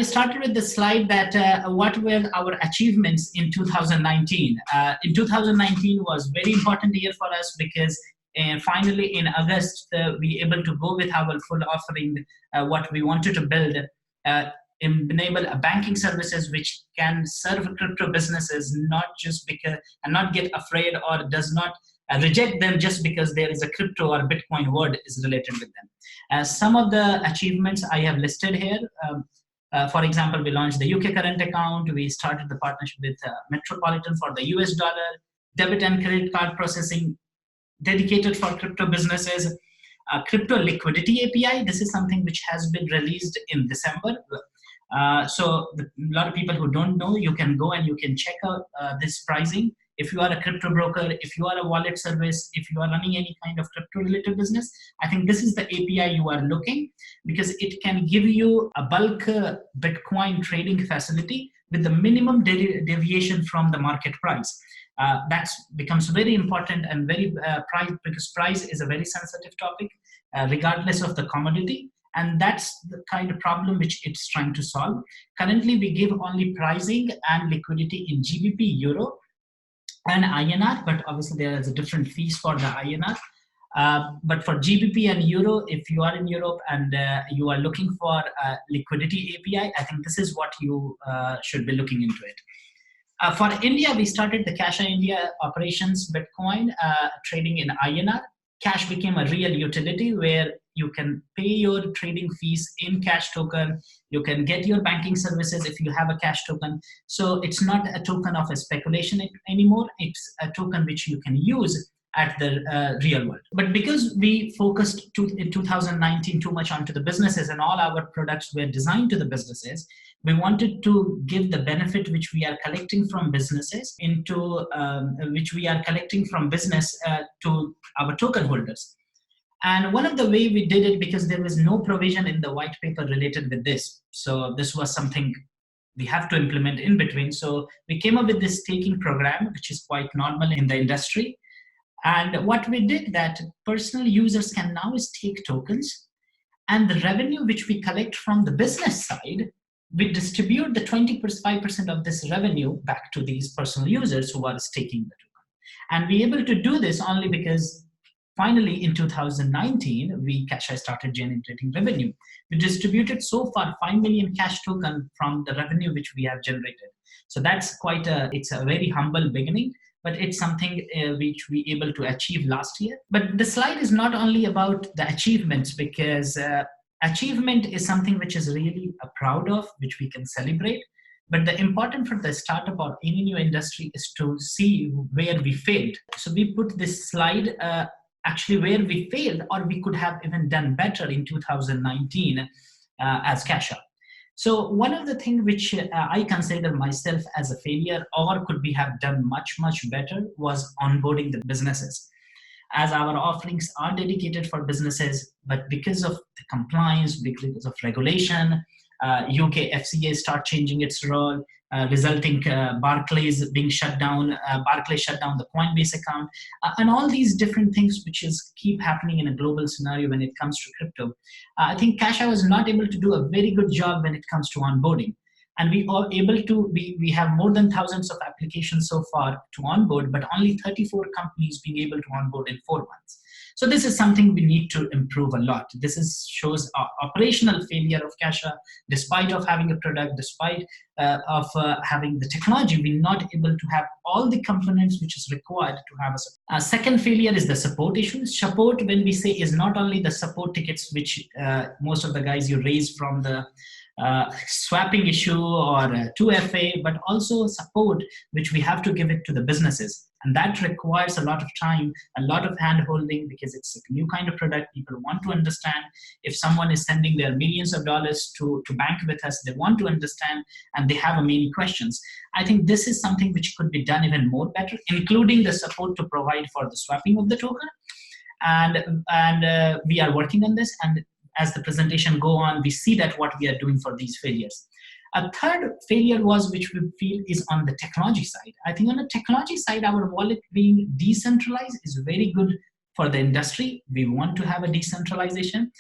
started with the slide that what were our achievements in 2019. In 2019 was very important year for us because finally in August we able to go with our full offering, what we wanted to build, enable a banking services which can serve crypto businesses, not just because and not get afraid or does not reject them just because there is a crypto or Bitcoin word is related with them. Some of the achievements I have listed here. For example, we launched the UK current account. We started the partnership with Metropolitan for the US dollar, debit and credit card processing dedicated for crypto businesses, crypto liquidity API. This is something which has been released in December. So a lot of people who don't know, you can go and you can check out this pricing. If you are a crypto broker, if you are a wallet service, if you are running any kind of crypto related business, I think this is the API you are looking, because it can give you a bulk Bitcoin trading facility with the minimum deviation from the market price. That becomes very important and very price, because price is a very sensitive topic regardless of the commodity. And that's the kind of problem which it's trying to solve. Currently, we give only pricing and liquidity in GBP, Euro, and INR, but obviously there is a different fees for the INR. But for GBP and Euro, if you are in Europe and you are looking for liquidity API, I think this is what you should be looking into it. For India, we started the Cashaa India operations Bitcoin trading in INR. Cash became a real utility where you can pay your trading fees in cash token. You can get your banking services if you have a cash token. So it's not a token of a speculation anymore. It's a token which you can use at the real world. But because we focused in 2019 too much onto the businesses and all our products were designed to the businesses, we wanted to give the benefit which we are collecting from businesses into which we are collecting from business to our token holders. And one of the way we did it, because there was no provision in the white paper related with this. So this was something we have to implement in between. So we came up with this staking program, which is quite normal in the industry. And what we did that personal users can now stake tokens, and the revenue which we collect from the business side, we distribute the 25% of this revenue back to these personal users who are staking the token. And we're able to do this only because finally in 2019, Cashaa started generating revenue. We distributed so far 5 million cash token from the revenue which we have generated. So that's it's a very humble beginning, but it's something which we able to achieve last year. But the slide is not only about the achievements, because achievement is something which is really proud of, which we can celebrate. But the important for the startup or any new industry is to see where we failed. So we put this slide actually where we failed, or we could have even done better in 2019 as Cashaa. So one of the things which I consider myself as a failure, or could we have done much, much better, was onboarding the businesses. As our offerings are dedicated for businesses, but because of the compliance, because of regulation, UK FCA start changing its role, resulting Barclays being shut down, Barclays shut down the Coinbase account, and all these different things which keep happening in a global scenario when it comes to crypto. I think Cashaa was not able to do a very good job when it comes to onboarding. And we are able to, we have more than thousands of applications so far to onboard, but only 34 companies being able to onboard in 4 months. So this is something we need to improve a lot. This shows operational failure of Cashaa. Despite of having a product, despite of having the technology, we're not able to have all the components which is required to have a second failure is the support issues. Support, when we say, is not only the support tickets, which most of the guys you raise from the swapping issue or 2FA, but also support which we have to give it to the businesses. And that requires a lot of time, a lot of hand holding, because it's a new kind of product. People want to understand. If someone is sending their millions of dollars to bank with us, they want to understand and they have many questions. I think this is something which could be done even more better, including the support to provide for the swapping of the token. And we are working on this. And as the presentation go on, we see that what we are doing for these failures. A third failure was, which we feel is on the technology side. I think on the technology side, our wallet being decentralized is very good for the industry. We want to have a decentralization,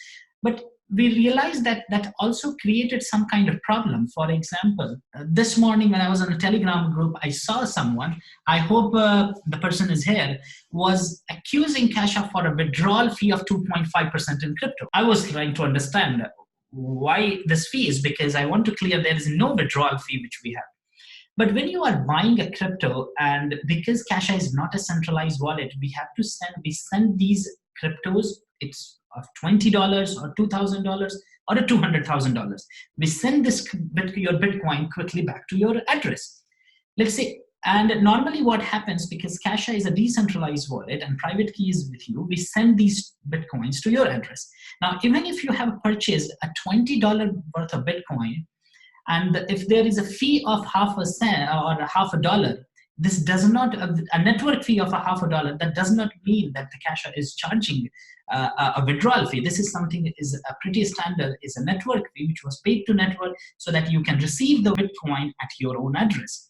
but we realized that that also created some kind of problem. For example, this morning when I was on a Telegram group, I saw someone, I hope the person is here, was accusing Cashaa for a withdrawal fee of 2.5% in crypto. I was trying to understand why this fee is, because I want to clear there is no withdrawal fee which we have. But when you are buying a crypto, and because Cashaa is not a centralized wallet, we send these cryptos, it's of $20 or $2,000 or a $200,000. We send your Bitcoin quickly back to your address. Let's say, and normally what happens, because Cashaa is a decentralized wallet and private key is with you, we send these Bitcoins to your address. Now, even if you have purchased a $20 worth of Bitcoin, and if there is a fee of half a cent or half a dollar, this does not, a network fee of a half a dollar, that does not mean that the Cashaa is charging a withdrawal fee. This is something that is a pretty standard, is a network fee which was paid to network so that you can receive the Bitcoin at your own address.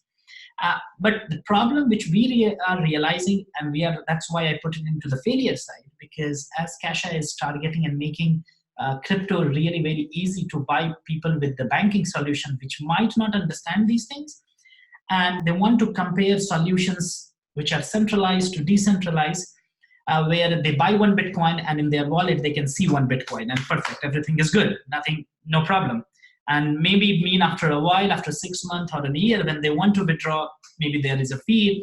But the problem which we are realizing, and that's why I put it into the failure side, because as Cashaa is targeting and making crypto really very easy to buy people with the banking solution which might not understand these things, and they want to compare solutions which are centralized to decentralized, where they buy one Bitcoin and in their wallet they can see one Bitcoin and perfect, everything is good, no problem. And maybe mean after a while, after 6 months or a year, when they want to withdraw, maybe there is a fee,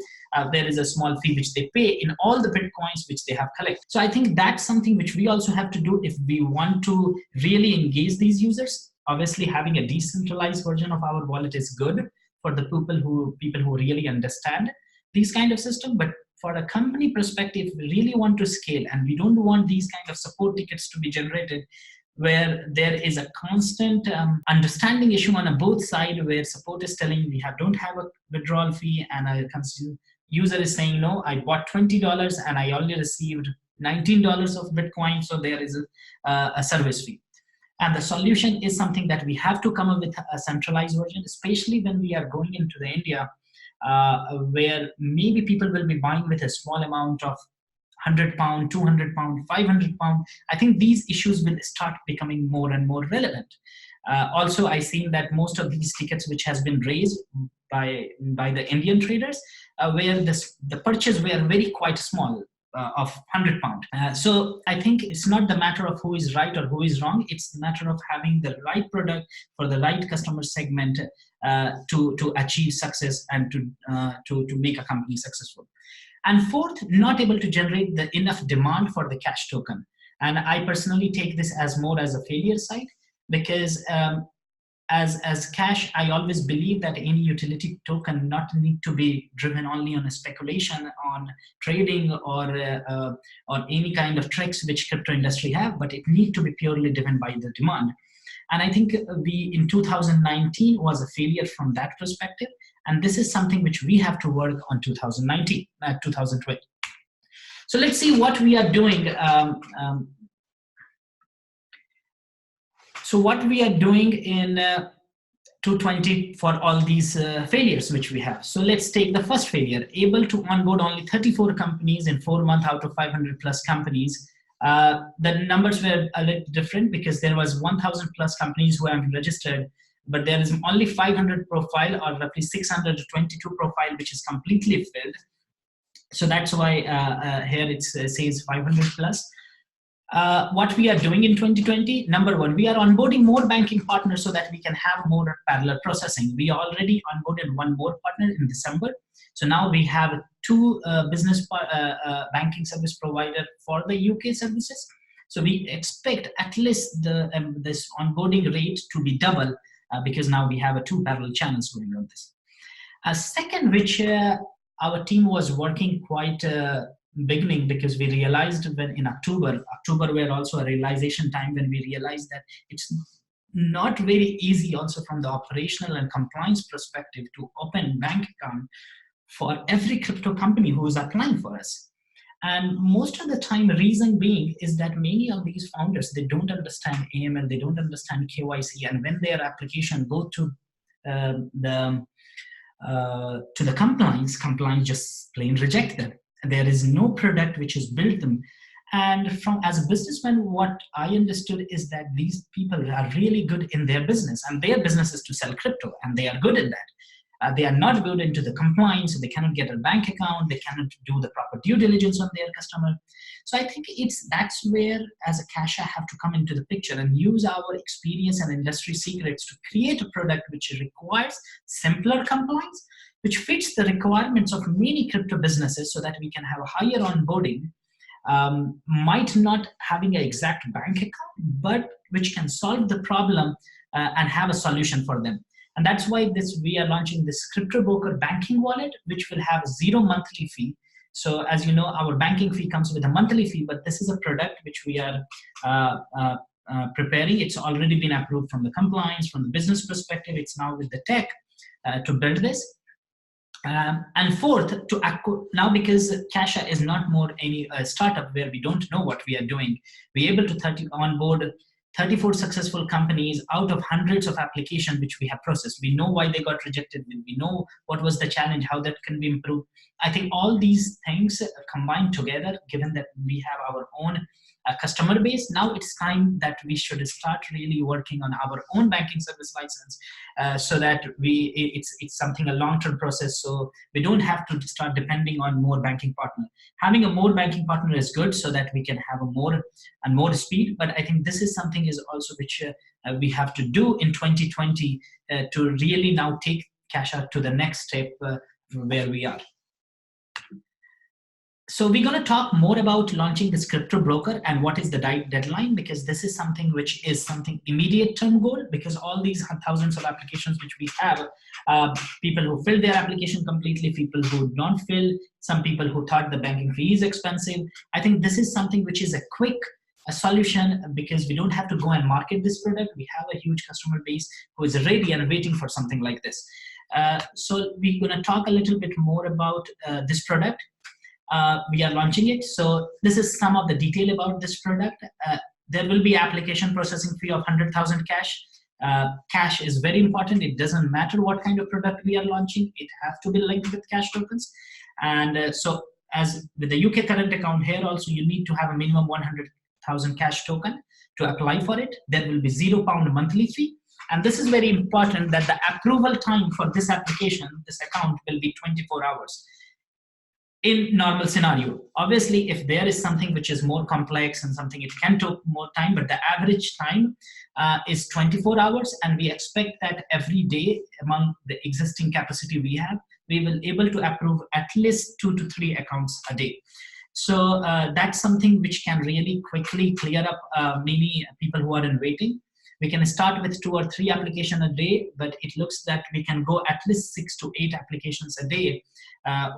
there is a small fee which they pay in all the Bitcoins which they have collected. So I think that's something which we also have to do if we want to really engage these users. Obviously, having a decentralized version of our wallet is good for the people who really understand these kind of system. But for a company perspective, we really want to scale, and we don't want these kind of support tickets to be generated where there is a constant understanding issue on both sides, where support is telling we don't have a withdrawal fee, and a user is saying, no, I bought $20 and I only received $19 of Bitcoin, so there is a service fee. And the solution is something that we have to come up with a centralized version, especially when we are going into the India, where maybe people will be buying with a small amount of £100, £200, £500. I think these issues will start becoming more and more relevant. Also, I've seen that most of these tickets which has been raised by the Indian traders, where the purchase were very quite small, of £100. So I think it's not the matter of who is right or who is wrong. It's the matter of having the right product for the right customer segment to achieve success and to make a company successful. And fourth, not able to generate the enough demand for the cash token. And I personally take this as more as a failure side, because as cash, I always believe that any utility token not need to be driven only on a speculation, on trading, or any kind of tricks which crypto industry have, but it need to be purely driven by the demand. And I think we in 2019 was a failure from that perspective. And this is something which we have to work on 2020. So let's see what we are doing. So what we are doing in 2020 for all these failures which we have. So let's take the first failure, able to onboard only 34 companies in 4 months out of 500 plus companies. The numbers were a little different because there was 1,000 plus companies who have registered, but there is only 500 profile, or roughly 622 profile, which is completely filled. So that's why here it says 500 plus. What we are doing in 2020, number one, we are onboarding more banking partners so that we can have more parallel processing. We already onboarded one more partner in December. So now we have 2 business banking service provider for the UK services. So we expect at least this onboarding rate to be double, because now we have 2 parallel channels going on this. Second, which our team was working quite beginning, because we realized when in October were also a realization time when we realized that it's not very easy also from the operational and compliance perspective to open bank account for every crypto company who is applying for us. And most of the time, reason being is that many of these founders, they don't understand AML, they don't understand KYC, and when their application go to the compliance just plain reject them. There is no product which is built them. And from as a businessman, what I understood is that these people are really good in their business, and their business is to sell crypto, and they are good in that. They are not good into the compliance, so they cannot get a bank account, they cannot do the proper due diligence on their customer. So I think that's where, as a Cashaa, have to come into the picture and use our experience and industry secrets to create a product which requires simpler compliance, which fits the requirements of many crypto businesses, so that we can have a higher onboarding, might not having an exact bank account, but which can solve the problem and have a solution for them. And that's why we are launching this crypto broker banking wallet, which will have 0 monthly fee. So as you know, our banking fee comes with a monthly fee, but this is a product which we are preparing. It's already been approved from the compliance, from the business perspective. It's now with the tech to build this. And fourth, now, because Cashaa is not more any startup where we don't know what we are doing, we're able to onboard 34 successful companies out of hundreds of applications which we have processed. We know why they got rejected. We know what was the challenge, how that can be improved. I think all these things combined together, given that we have our own customer base, now it's time that we should start really working on our own banking service license, so that it's something, a long-term process, so we don't have to start depending on more banking partner. Having a more banking partner is good, so that we can have a more speed, but I think this is something is also which we have to do in 2020 to really now take Cashaa to the next step where we are. So we're going to talk more about launching this crypto broker and what is the deadline, because this is something which is something immediate term goal, because all these thousands of applications which we have, people who fill their application completely, people who don't fill, some people who thought the banking fee is expensive. I think this is something which is a quick solution, because we don't have to go and market this product. We have a huge customer base who is ready and waiting for something like this. So we're going to talk a little bit more about this product. We are launching it. So this is some of the detail about this product. There will be application processing fee of 100,000 cash. Cash is very important. It doesn't matter what kind of product we are launching. It has to be linked with cash tokens. And so as with the UK current account here also, you need to have a minimum 100,000 cash token to apply for it. There will be £0 monthly fee. And this is very important, that the approval time for this application, this account, will be 24 hours. In normal scenario, obviously, if there is something which is more complex and something, it can take more time, but the average time is 24 hours. And we expect that every day, among the existing capacity we have, we will able to approve at least 2 to 3 accounts a day. So that's something which can really quickly clear up many people who are in waiting. We can start with 2 or 3 applications a day, but it looks that we can go at least 6 to 8 applications a day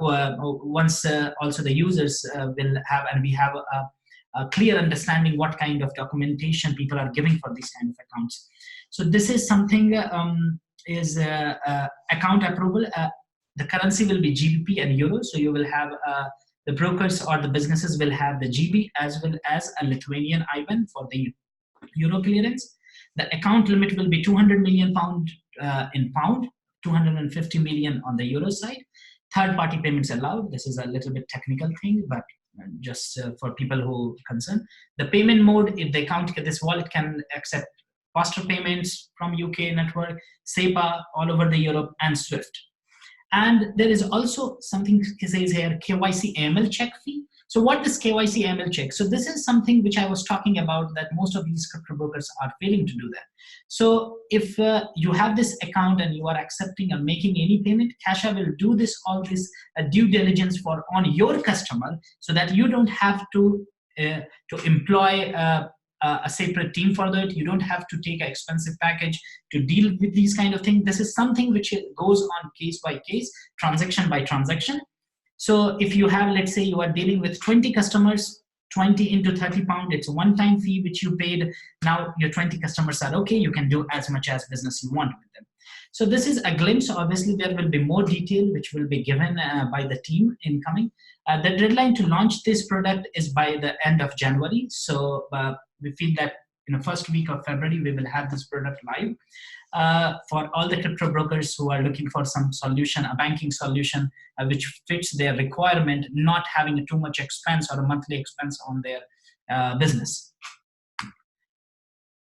once also the users will have, and we have a clear understanding what kind of documentation people are giving for these kind of accounts. So this is something is account approval. The currency will be GBP and Euro. So you will have the brokers or the businesses will have the GB as well as a Lithuanian IBAN for the Euro clearance. The account limit will be 200 million pound in pound, 250 million on the Euro side. Third-party payments allowed. This is a little bit technical thing, but just for people who are concerned. The payment mode, if the account, this wallet can accept faster payments from UK network, SEPA all over the Europe, and SWIFT. And there is also something that says here, KYC AML check fee. So what is KYC AML check? So this is something which I was talking about, that most of these crypto brokers are failing to do that. So if you have this account and you are accepting or making any payment, Cashaa will do all this due diligence on your customer, so that you don't have to employ a separate team for that. You don't have to take an expensive package to deal with these kind of things. This is something which goes on case by case, transaction by transaction. So if you have, let's say you are dealing with 20 customers, 20 into 30 pound, it's a one-time fee which you paid. Now your 20 customers are okay. You can do as much as business you want with them. So this is a glimpse. Obviously, there will be more detail which will be given by the team incoming. The deadline to launch this product is by the end of January. So we feel that in the first week of February, we will have this product live. For all the crypto brokers who are looking for some solution, a banking solution which fits their requirement, not having too much expense or a monthly expense on their business.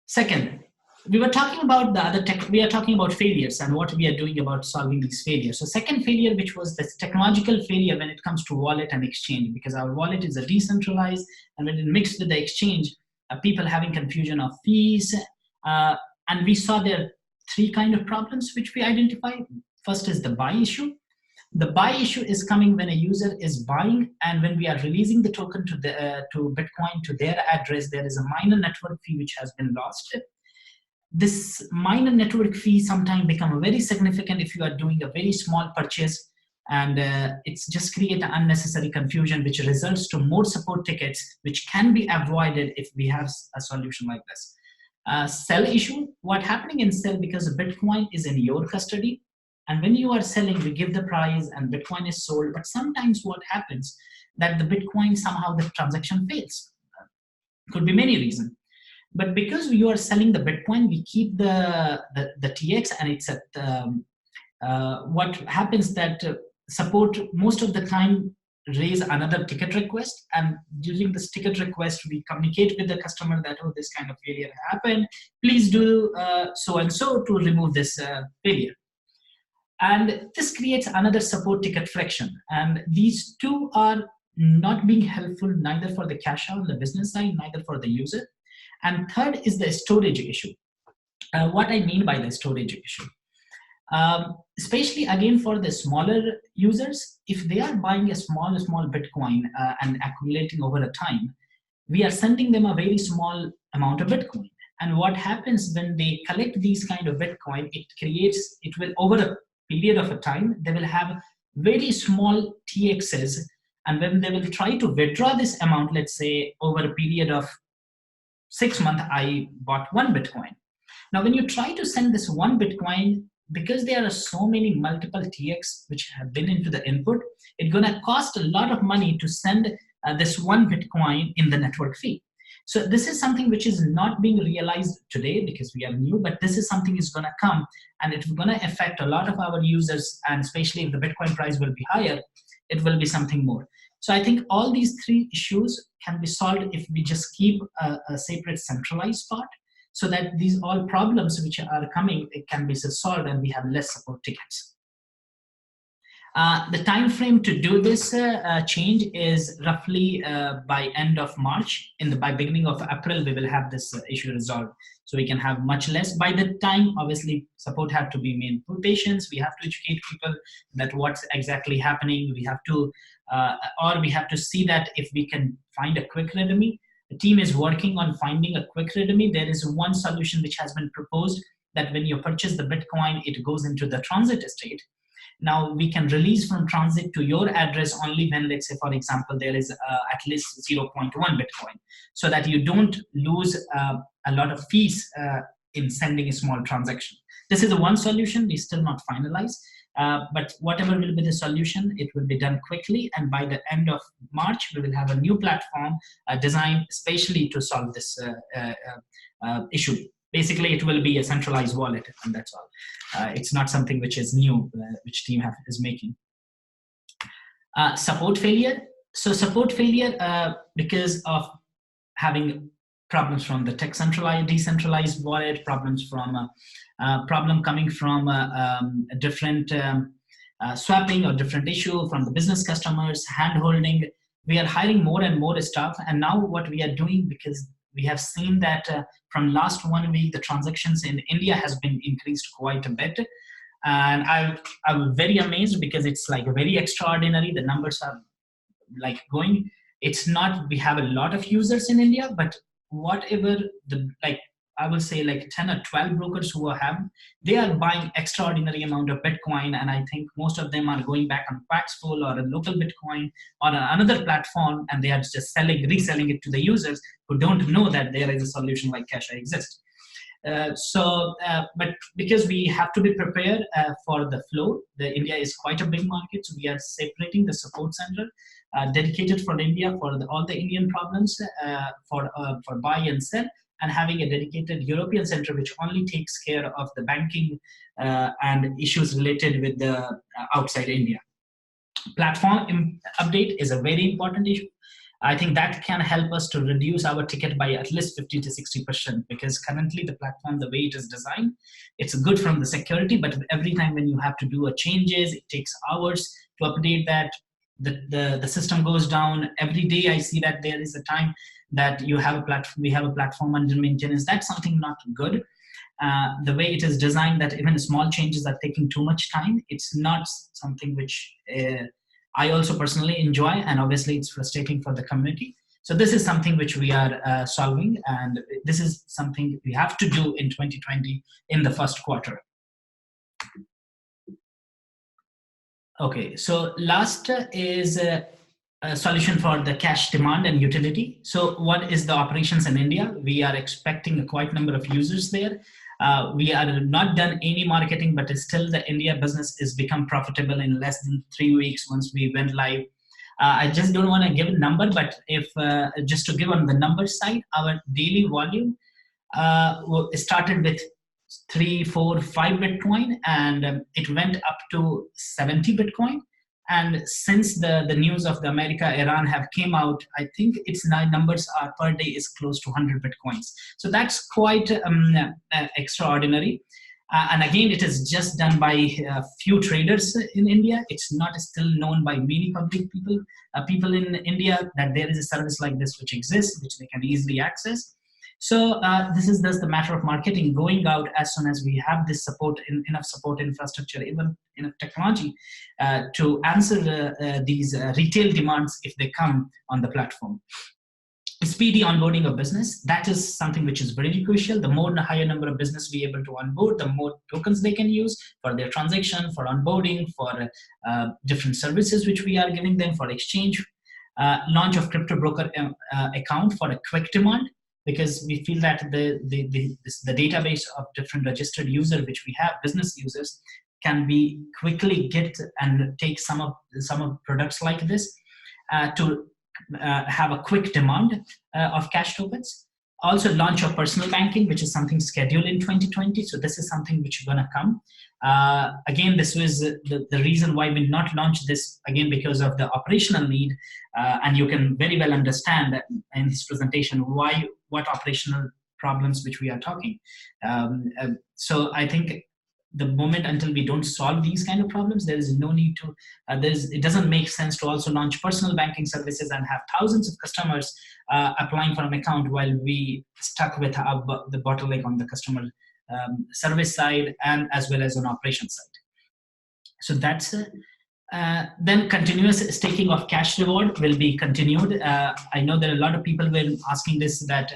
Second, we were talking about the other tech, we are talking about failures and what we are doing about solving these failures. So second failure, which was this technological failure when it comes to wallet and exchange, because our wallet is a decentralized, and when it mixed with the exchange, people having confusion of fees. And we saw there are three kind of problems which we identified. First is the buy issue. The buy issue is coming when a user is buying, and when we are releasing the token to to Bitcoin to their address, there is a minor network fee which has been lost. This minor network fee sometimes become very significant if you are doing a very small purchase, and it's just create an unnecessary confusion which results to more support tickets, which can be avoided if we have a solution like this. Sell issue, what happening in sell, because Bitcoin is in your custody, and when you are selling, we give the price and Bitcoin is sold, but sometimes what happens that the Bitcoin, somehow the transaction fails. Could be many reasons. But because you are selling the Bitcoin, we keep the TX, and it's at what happens that support most of the time raise another ticket request, and during this ticket request we communicate with the customer that, oh, this kind of failure happened, please do so and so to remove this failure. And this creates another support ticket friction, and these two are not being helpful neither for the Cashaa on the business side, neither for the user. And third is the storage issue. What I mean by the storage issue, especially again for the smaller users, if they are buying a small Bitcoin and accumulating over a time, we are sending them a very small amount of Bitcoin. And what happens when they collect these kind of Bitcoin, it will over a period of a time, they will have very small TXs, and when they will try to withdraw this amount, let's say over a period of 6 months, I bought 1 Bitcoin. Now, when you try to send this 1 Bitcoin, because there are so many multiple TX which have been into the input, it's going to cost a lot of money to send this 1 Bitcoin in the network fee. So this is something which is not being realized today because we are new, but this is something is going to come, and it's going to affect a lot of our users, and especially if the Bitcoin price will be higher, it will be something more. So I think all these three issues can be solved if we just keep a separate centralized part, so that these all problems which are coming, it can be solved and we have less support tickets. The time frame to do this change is roughly by end of March. By beginning of April, we will have this issue resolved. So we can have much less. By the time, obviously, support have to be made for patients. We have to educate people that what's exactly happening. We have to, or we have to see that if we can find a quick remedy. The team is working on finding a quick remedy. There is one solution which has been proposed, that when you purchase the Bitcoin, it goes into the transit state. Now we can release from transit to your address only when, let's say, for example, there is at least 0.1 Bitcoin, so that you don't lose a lot of fees in sending a small transaction. This is the one solution. We still not finalized, but whatever will be the solution, it will be done quickly. And by the end of March, we will have a new platform designed especially to solve this issue. Basically, it will be a centralized wallet, and that's all. It's not something which is new, which team is making. Support failure. So support failure because of having problems from the decentralized wallet, problems from problem coming from different swapping or different issue from the business customers, hand-holding. We are hiring more and more staff, and now what we are doing, because we have seen that from last 1 week, the transactions in India has been increased quite a bit. And I'm very amazed because it's like very extraordinary. The numbers are like going. It's not, we have a lot of users in India, but whatever I will say like 10 or 12 brokers who they are buying extraordinary amount of Bitcoin. And I think most of them are going back on Paxful or a local Bitcoin or another platform, and they are just reselling it to the users who don't know that there is a solution like Cashaa exists. But because we have to be prepared for the flow, India is quite a big market, so we are separating the support center dedicated for India for all the Indian problems for buy and sell, and having a dedicated European center which only takes care of the banking and issues related with the outside India. Platform update is a very important issue. I think that can help us to reduce our ticket by at least 50 to 60%, because currently the platform, the way it is designed, it's good from the security, but every time when you have to do a changes, it takes hours to update that. The system goes down every day. I see that there is a time that you have a platform, we have a platform under maintenance. That's something not good. The way it is designed, that even small changes are taking too much time. It's not something which I also personally enjoy, and obviously it's frustrating for the community. So this is something which we are solving, and this is something we have to do in 2020 in the first quarter. Okay, so last is a solution for the cash demand and utility. So what is the operations in India? We are expecting a quite number of users there. We are not done any marketing, but still the India business is become profitable in less than 3 weeks once we went live. I just don't want to give a number, but if just to give on the number side, our daily volume started with 3, 4, 5 Bitcoin, and it went up to 70 Bitcoin. And since the news of the America Iran have came out, I think its numbers are per day is close to 100 Bitcoins. So that's quite extraordinary. And again, it is just done by a few traders in India. It's not still known by many public people in India, that there is a service like this which exists, which they can easily access. So this is just the matter of marketing, going out as soon as we have this support, enough support infrastructure, even enough technology to answer these retail demands if they come on the platform. Speedy onboarding of business, that is something which is very crucial. The more the higher number of business we able to onboard, the more tokens they can use for their transaction, for onboarding, for different services which we are giving them for exchange. Launch of crypto broker account for a quick demand, because we feel that the database of different registered users which we have, business users, can be quickly get and take some of products like this to have a quick demand of cash tokens. Also launch of personal banking, which is something scheduled in 2020. So this is something which is going to come. Again, this was the reason why we not launched this, again, because of the operational need. And you can very well understand in this presentation what operational problems which we are talking. So I think the moment until we don't solve these kind of problems, there is no need to, it doesn't make sense to also launch personal banking services and have thousands of customers applying for an account while we stuck with the bottleneck on the customer service side and as well as on operation side. So that's then continuous staking of cash reward will be continued. I know there are a lot of people were asking this, that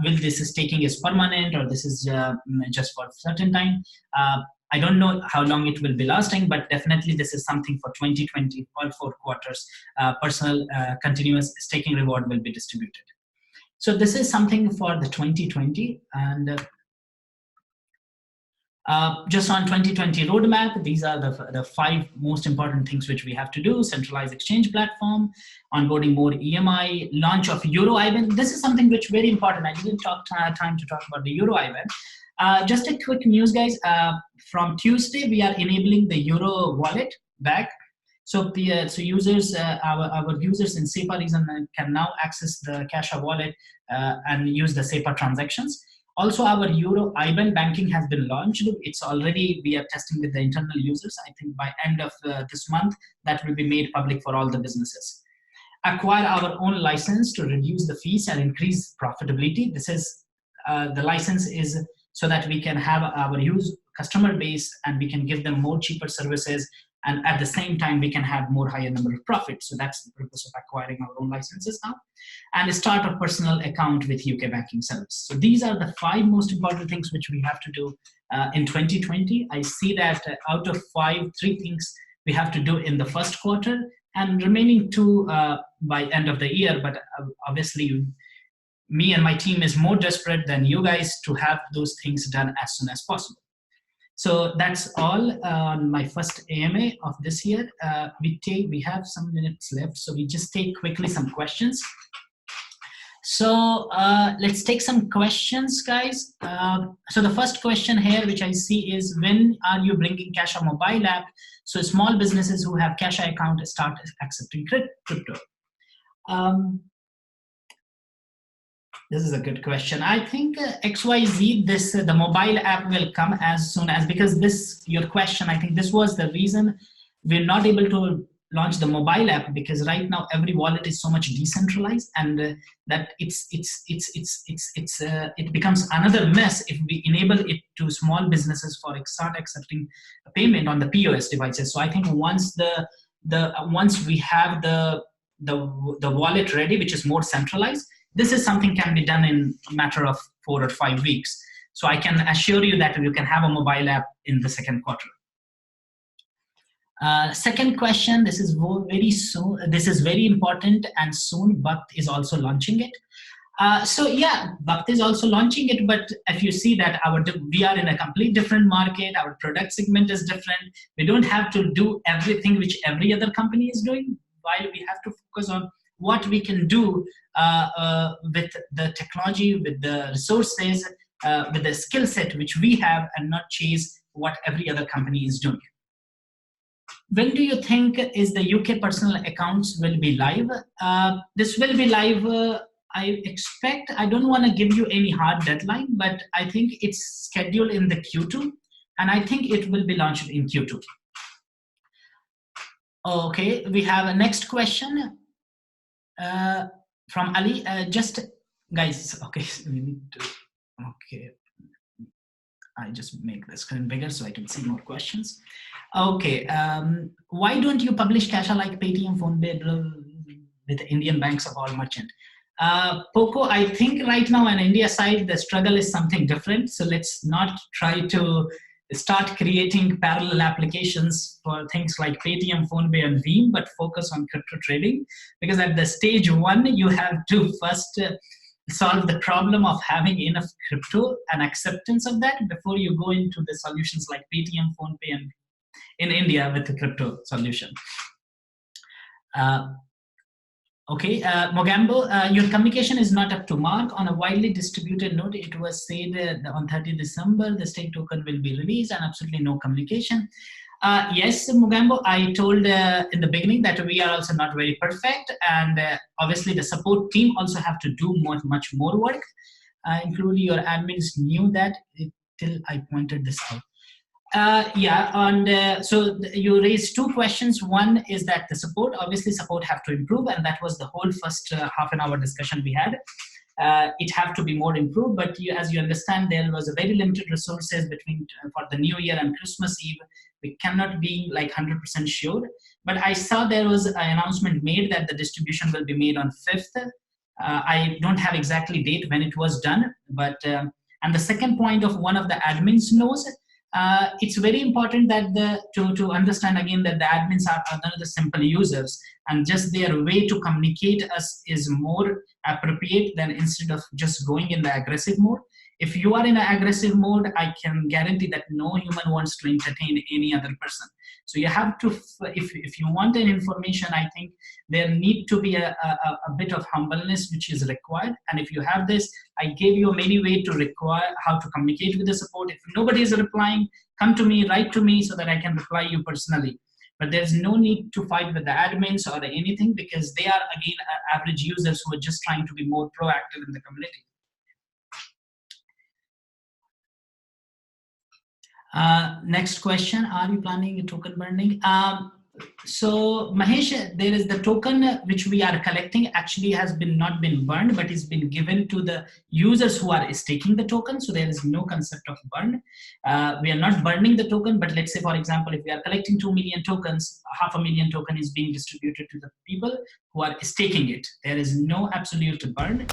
will this staking is permanent or this is just for a certain time. I don't know how long it will be lasting, but definitely this is something for 2020, all 4 quarters, personal continuous staking reward will be distributed. So this is something for the 2020, and just on 2020 roadmap, these are the 5 most important things which we have to do: centralized exchange platform, onboarding more EMI, launch of Euro IBAN. This is something which very important. I didn't talk time to talk about the Euro IBAN. Just a quick news, guys. From Tuesday, we are enabling the Euro wallet back. So users, our users in SEPA region can now access the Cashaa wallet and use the SEPA transactions. Also, our Euro IBAN banking has been launched. It's already, we are testing with the internal users. I think by end of this month, that will be made public for all the businesses. Acquire our own license to reduce the fees and increase profitability. This is, the license is so that we can have our customer base and we can give them more cheaper services, and at the same time we can have more higher number of profits. So that's the purpose of acquiring our own licenses now. And start a personal account with UK banking service. So these are the 5 most important things which we have to do in 2020. I see that out of 5, 3 things we have to do in the first quarter, and remaining 2 by end of the year. But obviously me and my team is more desperate than you guys to have those things done as soon as possible. So that's all on my first AMA of this year. We have some minutes left, so we just take quickly some questions. So let's take some questions, guys. So the first question here, which I see, is when are you bringing Cashaa mobile app so small businesses who have Cashaa account start accepting crypto? Um, this is a good question. I think XYZ, this the mobile app will come as soon as, because this your question. I think this was the reason we're not able to launch the mobile app, because right now every wallet is so much decentralized, and that it becomes another mess if we enable it to small businesses for start accepting payment on the POS devices. So I think once we have the wallet ready, which is more centralized, this is something can be done in a matter of 4 or 5 weeks. So I can assure you that you can have a mobile app in the second quarter. Second question, this is very soon. This is very important and soon. Bakkt is also launching it. So yeah, Bakkt is also launching it, but if you see that we are in a complete different market, our product segment is different. We don't have to do everything which every other company is doing, while we have to focus on what we can do with the technology, with the resources, with the skill set which we have, and not chase what every other company is doing. When do you think is the UK personal accounts will be live? This will be live, I expect. I don't want to give you any hard deadline, but I think it's scheduled in the Q2, and I think it will be launched in Q2. Okay, we have a next question from Ali. Just guys, okay, we need to, okay. I just make the screen bigger so I can see more questions. Okay, why don't you publish Cashaa like Paytm, PhonePe with Indian banks of all merchant? Poco, I think right now on India side, the struggle is something different. So let's not try to start creating parallel applications for things like Paytm, PhonePe, and Veeam, but focus on crypto trading. Because at the stage one, you have to first solve the problem of having enough crypto and acceptance of that before you go into the solutions like Paytm, PhonePe, and in India with the crypto solution. Okay, Mogambo, your communication is not up to mark. On a widely distributed note, it was said on 30 December, the stake token will be released and absolutely no communication. Yes, Mugambo, I told in the beginning that we are also not very perfect, and obviously the support team also have to do much more work, including your admins knew that till I pointed this out. Yeah, and so you raised two questions. One is that the support, obviously support have to improve, and that was the whole first half an hour discussion we had. It have to be more improved, but as you understand, there was a very limited resources between for the New Year and Christmas Eve. We cannot be like 100% sure, but I saw there was an announcement made that the distribution will be made on 5th. I don't have exactly date when it was done, but and the second point of one of the admins knows. It's very important that to understand again that the admins are not the simple users, and just their way to communicate us is more appropriate than instead of just going in the aggressive mode. If you are in an aggressive mode, I can guarantee that no human wants to entertain any other person. So you have to, if you want an information, I think there need to be a bit of humbleness which is required. And if you have this, I gave you many ways to require how to communicate with the support. If nobody is replying, come to me, write to me so that I can reply you personally. But there's no need to fight with the admins or anything, because they are again average users who are just trying to be more proactive in the community. Next question, are you planning a token burning? So Mahesh, there is the token which we are collecting actually has not been burned, but it's been given to the users who are staking the token. So there is no concept of burn. We are not burning the token, but let's say, for example, if we are collecting 2 million tokens, 500,000 token is being distributed to the people who are staking it. There is no absolute burn.